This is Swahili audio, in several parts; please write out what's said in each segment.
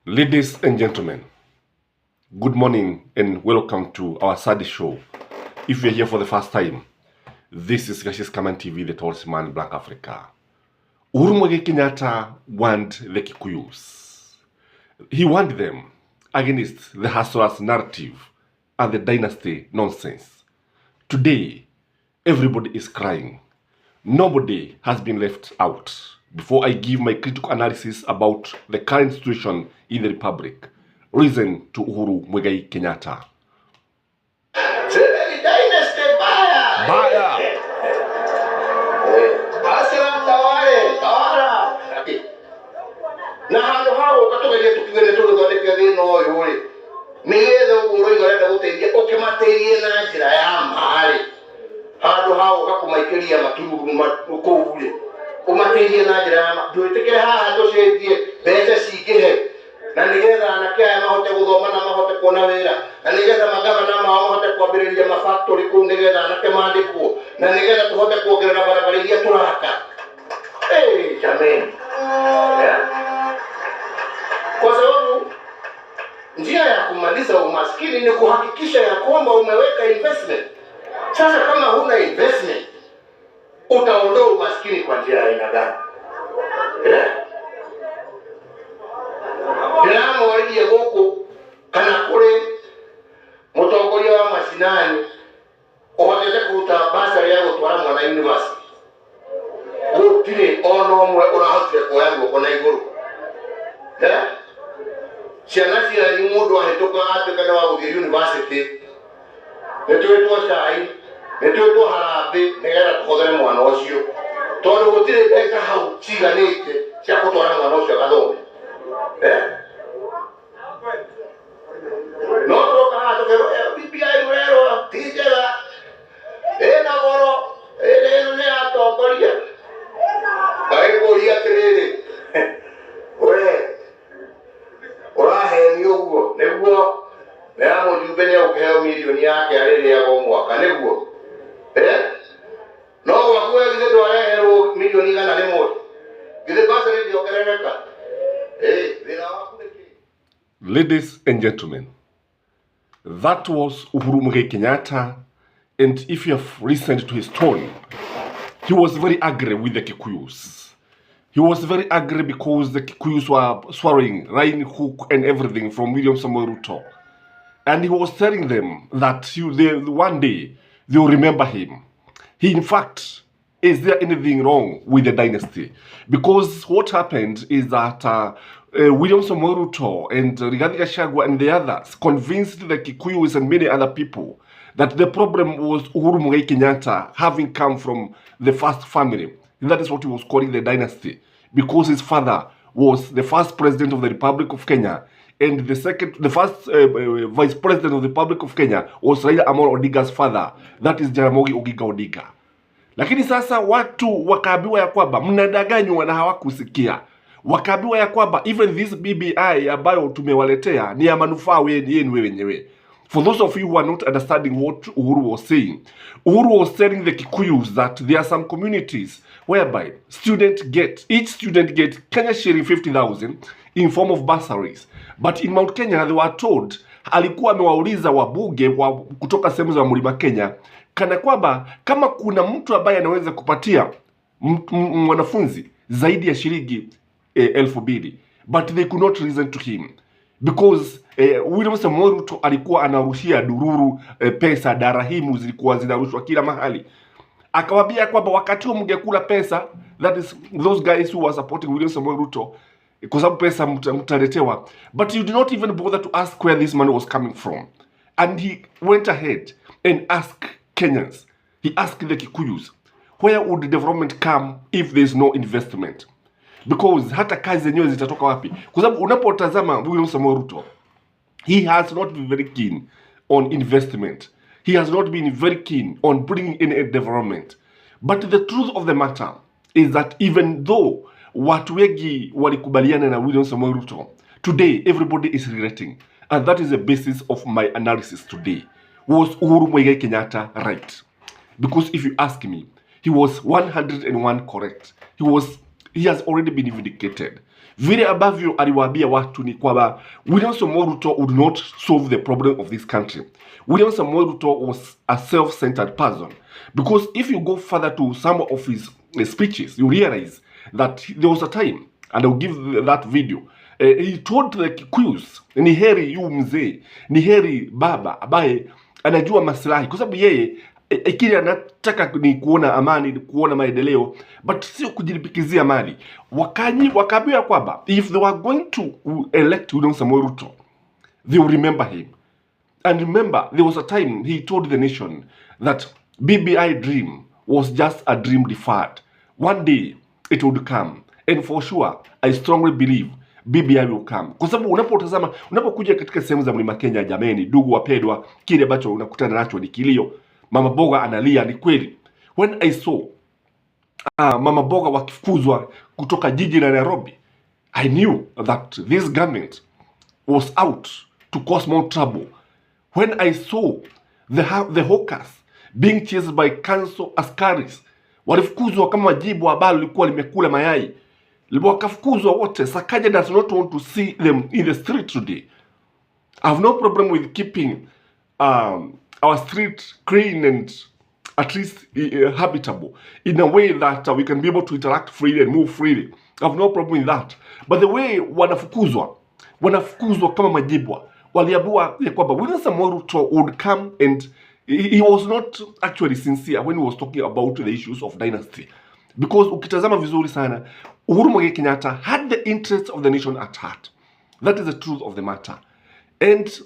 Ladies and gentlemen, good morning and welcome to our Sunday show. If you're here for the first time, this is Skyman TV, the tallest man in Black Africa. UHURU Kenyatta warned the Kikuyus. He warned them against the hustlers narrative and the dynasty nonsense. Today, everybody is crying. Nobody has been left out. Before I give my critical analysis about the current situation in the Republic, listen to UHURU Kenyatta. Umaterie na njira duitikire haha nducenjie mbeca cingihe na nigetha anake aya mahote guthoma na mahote kuona wira na nigetha magavana mao mahote kwambiriria mafactory kuu nigetha anake mandikwo na nigetha tuhote kuongerera barabara iria turaka. Jameni, kwa sababu njia ya kumaliza umaskini ni kuhakikisha ya kwamba umeweka investment. Sasa kama huna investment, utaondoa umaskini kwa njia ya aina gani? Ndĩramũ waithie gũkũ kana kũrĩ mũtongoria wa mashinani ũhotete kũruta basari ya gũtwara mwana university. Gũtirĩ ona ũmwe ũrahotire kuoya guoko na igũrũ. Ciana cianyu mũndũ ahĩtũka atuĩka nĩ wa gũthiĩ university, nĩtwĩtwo cai, nĩtwĩtwo harambĩ nĩgetha tũhũthĩre mwana ũcio, tondũ gũtirĩ mbeca hau ciganĩte cia gũtwara mwana ũcio agathome. No tuoka haha tũkerwo BBI mũrerwo ti njega, ĩna goro, ĩno nĩ atongoria. Ngaĩkũria atĩrĩrĩ, we ũraheni ũguo nĩguo na mũjumbe nĩ ũkũheo mirioni yake arĩrĩaga o mwaka nĩguo? No gwaku githĩ ndwareherwo mirioni igana rĩmwe? Githĩ basari ndĩongerereka? Wĩra waku nĩ kĩĩ? Ladies and gentlemen, that was UHURU Kenyatta, and if you have listened to his tone, he was very angry with the Kikuyus. He was very angry because the Kikuyus were swallowing Ryan Hook and everything from William Samuel Ruto. And he was telling them that one day they will remember him. In fact, is there anything wrong with the dynasty? Because what happened is that William Samuel Ruto and Rigathi Gachagua and the others convinced the Kikuyus and many other people that the problem was UHURU Kenyatta having come from the first family. And that is what he was calling the dynasty, because his father was the first president of the Republic of Kenya, and the first vice president of the Republic of Kenya was Raila Amolo Odinga's father, that is Jaramogi Oginga Odinga. Lakini sasa watu wakaambiwa ya kwamba mnadanganywa na hawakusikia. Wakaambiwa ya kwamba even this BBI ambayo tumewaletea ni ya manufaa yenu wenyewe. For those of you who are not understanding what UHURU was saying, UHURU was telling the Kikuyus that there are some communities whereby each student get Kenya shilling 50,000 in form of bursaries. But in Mount Kenya they were told, alikuwa amewauliza wabunge kutoka sehemu za Mlima Kenya, kana kwamba kama kuna mtu ambaye anaweza kupatia mwanafunzi zaidi ya shilingi 2,000, but they could not listen to him because William Samuel Ruto alikuwa anarushia dururu pesa, darahimu zilikuwa zinarushwa kila mahali. Akawaambia kwamba wakati huo mngekula pesa, that is those guys who were supporting William Samuel Ruto, kwa sababu pesa mtaletewa, but you did not even bother to ask where this money was coming from. And he went ahead and asked Kenyans, he asked the Kikuyus, where would the development come if there is no investment? Because hata kazi zenyewe zitatoka wapi? Kwa sababu unapotazama William Samuel Ruto, he has not been very keen on investment. He has not been very keen on bringing in a development. But the truth of the matter is that even though watu wengi walikubaliana na William Samuel Ruto, today everybody is regretting. And that is the basis of my analysis today. Was UHURU Kenyatta right? Because if you ask me, he was 101 correct. He has already been vindicated. Vile ambavyo aliwaambia watu ni kwamba William Samoei Ruto would not solve the problem of this country. William Samoei Ruto was a self-centered person, because if you go further to some of his speeches, you realize that there was a time, and I'll give that video, he told the Kikuyus, ni heri yu mzee, ni heri baba ambaye anajua maslahi, kwa sababu yeye kile anataka ni kuona amani, ni kuona maendeleo, but sio kujilipikizia mali. Wakaambiwa kwamba if they were going to elect William Samoei Ruto, they will remember him. And remember, there was a time he told the nation that BBI dream was just a dream deferred. One day it would come, and for sure I strongly believe BBI will come. Kwa sababu unapokuja katika sehemu za Mlima Kenya, jameni, ndugu wapendwa, kile ambacho unakutana nacho ni kilio. Mama Boga analia, ni kweli. When I saw Mama Boga wakifukuzwa kutoka jiji la Nairobi, I knew that this government was out to cause more trouble. When I saw the hawkers being chased by council askaris, walifukuzwa kama majibu ambalo lilikuwa limekula mayai, wakafukuzwa wote. Sakaja does not want to see them in the street today. I have no problem with keeping our street clean and at least habitable in a way that we can be able to interact freely and move freely. I have no problem with that. But the way wanafukuzwa kama majibwa, waliambiwa ya kwamba William Samoei Ruto would come, and he was not actually sincere when he was talking about the issues of dynasty. Because ukitazama vizuri sana, UHURU Kenyatta had the interests of the nation at heart. That is the truth of the matter. And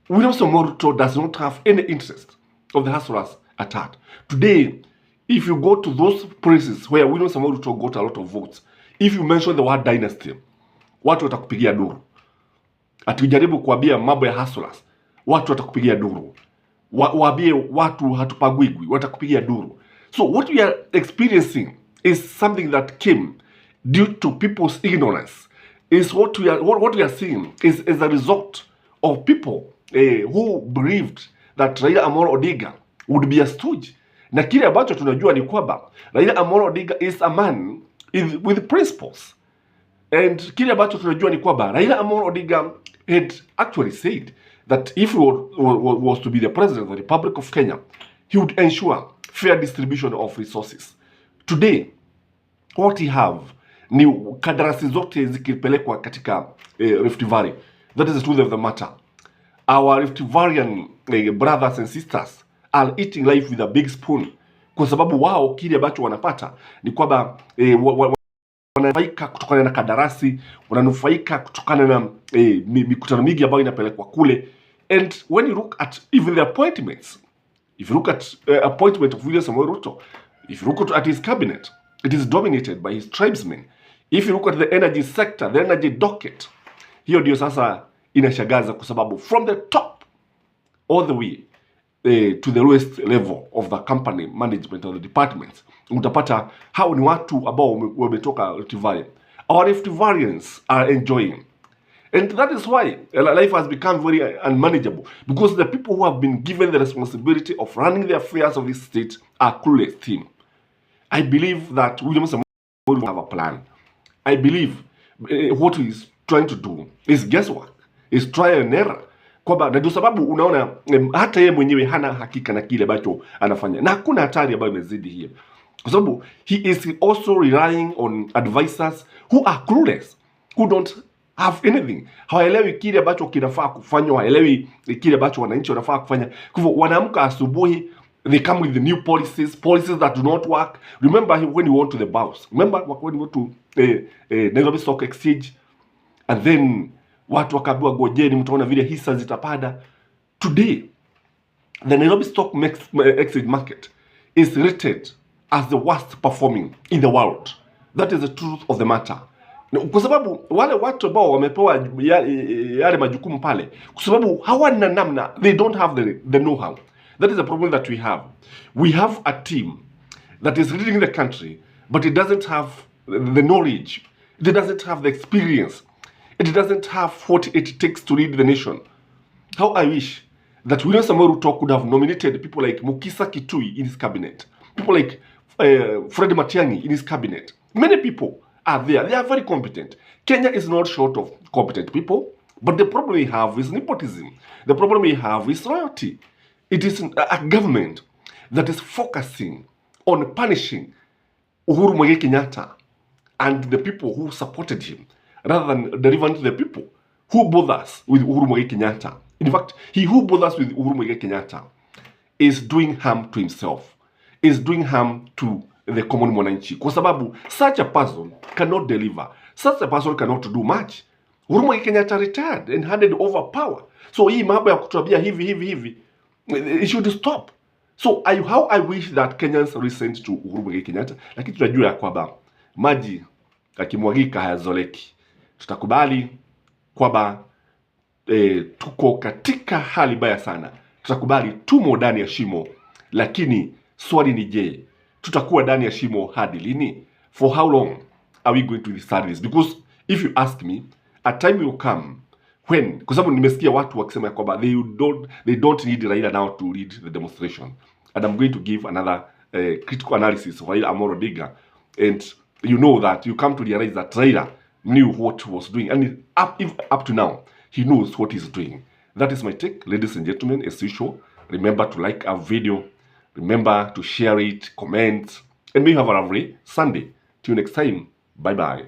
William Samoei Ruto does not have any interest of the hustlers at heart. Today, if you go to those places where William Samoei Ruto got a lot of votes, if you mention the word dynasty, watu watakupigia duru. Atujaribu kuambia mambo ya hustlers, watu watakupigia duru. Waambie watu hatupagwigwi, watakupigia duru. So what we are experiencing is something that came due to people's ignorance. Is what we are seeing is a result of people who believed that Raila Amolo Odinga would be a stooge. Na kile ambacho tunajua ni kwamba Raila Amolo Odinga is a man with principles. And kile ambacho tunajua ni kwamba Raila Amolo Odinga had actually said that if he was to be the president of the Republic of Kenya, he would ensure fair distribution of resources. Today, what we have ni kadarasi zote zikipelekwa katika Rift Valley. That is the truth of the matter. Our Rift Valley brothers and sisters are eating life with a big spoon, kwa sababu wao kile ambacho wanapata ni kwamba wananufaika kutokana na kadarasi, wananufaika kutokana na mikutano mingi ambayo inapelekwa kule. And when you look at even the appointments, if you look at appointment of William Samoei Ruto, if you look at his cabinet, it is dominated by his tribesmen. If you look at the energy sector, the energy docket, hiyo ndio sasa inashagaza, kwa sababu from the top all the way to the lowest level of the company management of the departments, utapata hao ni watu ambao wametoka Rift Valley. Our Rift Valleyans are enjoying. And that is why life has become very unmanageable, because the people who have been given the responsibility of running the affairs of this state are clueless team. I believe that William Samoei will have a plan. I believe what he is trying to do is guesswork, is trial and error. Kwamba na ndio sababu unaona hata yeye mwenyewe hana hakika na kile ambacho anafanya, na hakuna hatari ambayo imezidi hiyo, kwa sababu he is also relying on advisors who are clueless, who don't have anything. Hawaelewi kile ambacho kinafaa kufanywa, hawaelewi kile ambacho wananchi wanafaa kufanya. Kwa hivyo wanaamka asubuhi, they come with the new policies that do not work. Remember when you went to the bourse, remember when you went to Nairobi Stock Exchange, and then watu wakaambiwa gojeni mtaona vile hisa zitapanda. Today the Nairobi Stock Exchange market is rated as the worst performing in the world. That is the truth of the matter. Kwa sababu wale watu ambao wamepewa yale majukumu pale, kwa sababu hawana namna, they don't have the know-how. That is the problem that we have. We have a team that is leading the country, but it doesn't have the knowledge, it doesn't have the experience, it doesn't have what it takes to lead the nation. How I wish that William Samoei Ruto could have nominated people like Mukisa Kitui in his cabinet, people like Fred Matiang'i in his cabinet. Many people are there. They are very competent. Kenya is not short of competent people, but the problem we have is nepotism. The problem we have is loyalty. It is a government that is focusing on punishing Uhuru Kenyatta and the people who supported him, rather than delivering to the people who bothers with Uhuru Kenyatta. In fact, he who bothers with Uhuru Kenyatta is doing harm to himself, is doing harm to the common mwananchi. Kwa sababu such a person cannot deliver. Such a person cannot do much. Uhuru Kenyatta retired and handed over power. So hii mambo ya kutuambia hivi, it should stop. So how I wish that Kenyans listen to Uhuru Kenyatta, lakini tunajua ya kwamba maji yakimwagika hayazoleki. Tutakubali kwamba tuko katika hali mbaya sana. Tutakubali tumo ndani ya shimo, lakini swali ni je, tutakuwa ndani ya shimo hadi lini? For how long are we going to start this? Because if you ask me, a time will come when, kwa sababu nimesikia watu wakisema kwamba they don't need Raila now to lead the demonstration. And I'm going to give another critical analysis of Raila Amolo Odinga. And you know that you come to realize that Raila knew what he was doing. And up to now, he knows what he's doing. That is my take, ladies and gentlemen. As usual, remember to like our video. Remember to share it, comment. And may you have a lovely Sunday. Till next time, bye-bye.